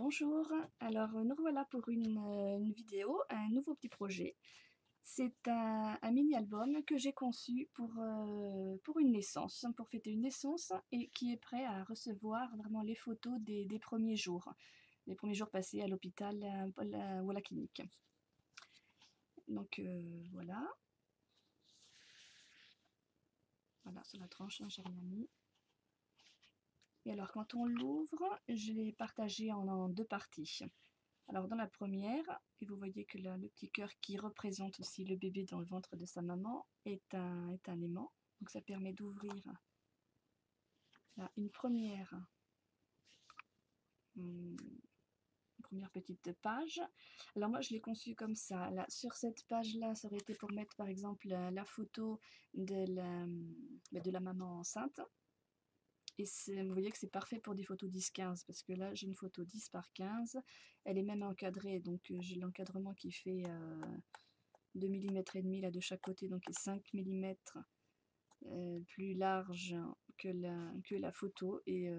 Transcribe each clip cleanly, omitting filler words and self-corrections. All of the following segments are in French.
Bonjour, alors nous revoilà pour une vidéo, un nouveau petit projet. C'est un mini-album que j'ai conçu pour une naissance, pour fêter une naissance et qui est prêt à recevoir vraiment les photos des premiers jours. Les premiers jours passés à l'hôpital ou à la clinique. Donc voilà. Voilà, sur la tranche, hein, j'ai rien mis. Et alors quand on l'ouvre, je l'ai partagé en deux parties. Alors dans la première, et vous voyez que le petit cœur qui représente aussi le bébé dans le ventre de sa maman est un aimant. Donc ça permet d'ouvrir là, une première petite page. Alors moi je l'ai conçu comme ça. Là, sur cette page-là, ça aurait été pour mettre par exemple la photo de la maman enceinte. Et vous voyez que c'est parfait pour des photos 10-15 parce que là j'ai une photo 10 par 15, elle est même encadrée, donc j'ai l'encadrement qui fait 2 mm et demi là de chaque côté, donc 5 mm plus large que la photo, et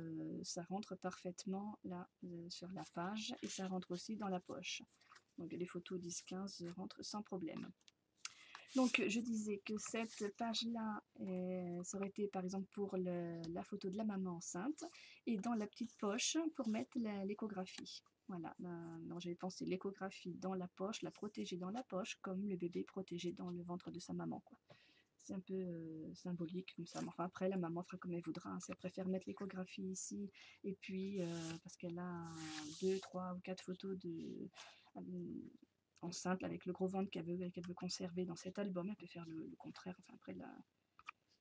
ça rentre parfaitement là sur la page, et ça rentre aussi dans la poche. Donc les photos 10-15 rentrent sans problème. Donc je disais que cette page-là, ça aurait été par exemple pour la photo de la maman enceinte, et dans la petite poche pour mettre l'échographie. Voilà, donc j'avais pensé l'échographie dans la poche, la protéger dans la poche, comme le bébé protégé dans le ventre de sa maman, quoi. C'est un peu symbolique comme ça. Mais enfin après, la maman fera comme elle voudra, hein. Si elle préfère mettre l'échographie ici, et puis parce qu'elle a 2, 3 ou 4 photos de enceinte avec le gros ventre qu'elle veut conserver dans cet album, elle peut faire le contraire. Enfin après,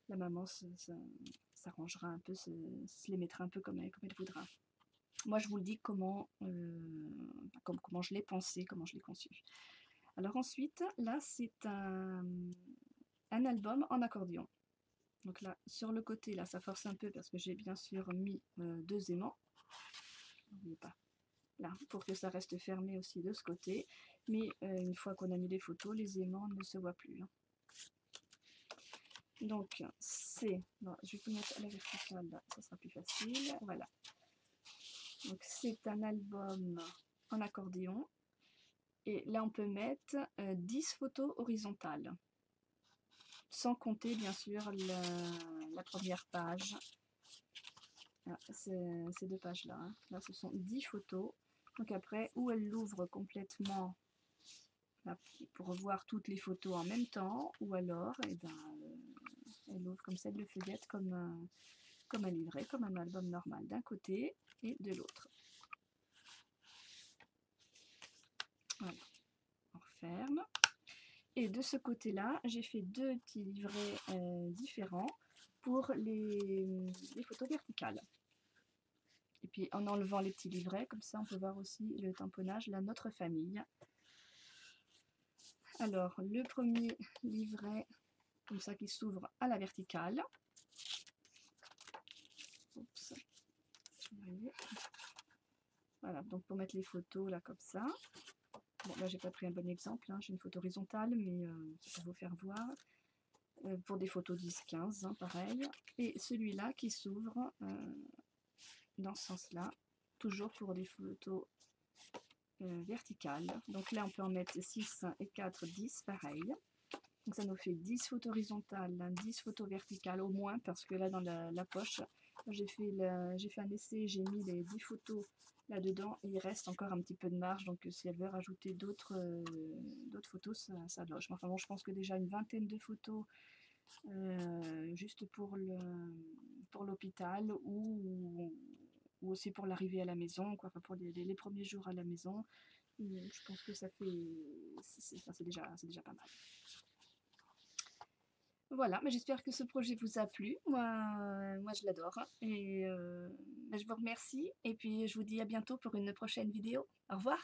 la maman s'arrangera un peu, se les mettra un peu comme elle voudra. Moi je vous le dis comment je l'ai pensé, comment je l'ai conçu. Alors ensuite, là c'est un album en accordéon. Donc là, sur le côté, là, ça force un peu parce que j'ai bien sûr mis 2 aimants. N'oubliez pas, là, pour que ça reste fermé aussi de ce côté. Mais une fois qu'on a mis les photos, les aimants ne se voient plus, hein. Donc c'est... Bon, je vais vous mettre à la verticale, là, ça sera plus facile. Voilà. Donc c'est un album en accordéon. Et là, on peut mettre 10 photos horizontales. Sans compter, bien sûr, la première page. Ah, ces deux pages-là, hein. Là, ce sont 10 photos. Donc après, où elle l'ouvre complètement là, pour voir toutes les photos en même temps, ou alors, eh ben, elle ouvre comme ça, elle le feuillette comme un livret, comme un album normal, d'un côté et de l'autre. Voilà, on referme. Et de ce côté-là, j'ai fait deux petits livrets différents pour les photos verticales. Et puis en enlevant les petits livrets, comme ça on peut voir aussi le tamponnage, là, notre famille. Alors le premier livret, comme ça, qui s'ouvre à la verticale. Oups. Voilà, donc pour mettre les photos là comme ça. Bon, là j'ai pas pris un bon exemple, hein. J'ai une photo horizontale, mais c'est pour vous faire voir. Pour des photos 10-15, hein, pareil. Et celui-là qui s'ouvre dans ce sens-là, toujours pour des photos verticales. Donc là on peut en mettre 6 et 4, 10, pareil. Donc ça nous fait 10 photos horizontales, 10 photos verticales au moins, parce que là dans la poche, j'ai fait un essai, j'ai mis les 10 photos là-dedans, et il reste encore un petit peu de marge, donc si elle veut rajouter d'autres photos, ça loge. Enfin bon, je pense que déjà une vingtaine de photos juste pour l'hôpital, ou aussi pour l'arrivée à la maison, quoi. Enfin, pour les premiers jours à la maison, je pense que ça fait, c'est déjà pas mal. Voilà, mais j'espère que ce projet vous a plu. Moi je l'adore, hein. Et je vous remercie, et puis je vous dis à bientôt pour une prochaine vidéo. Au revoir.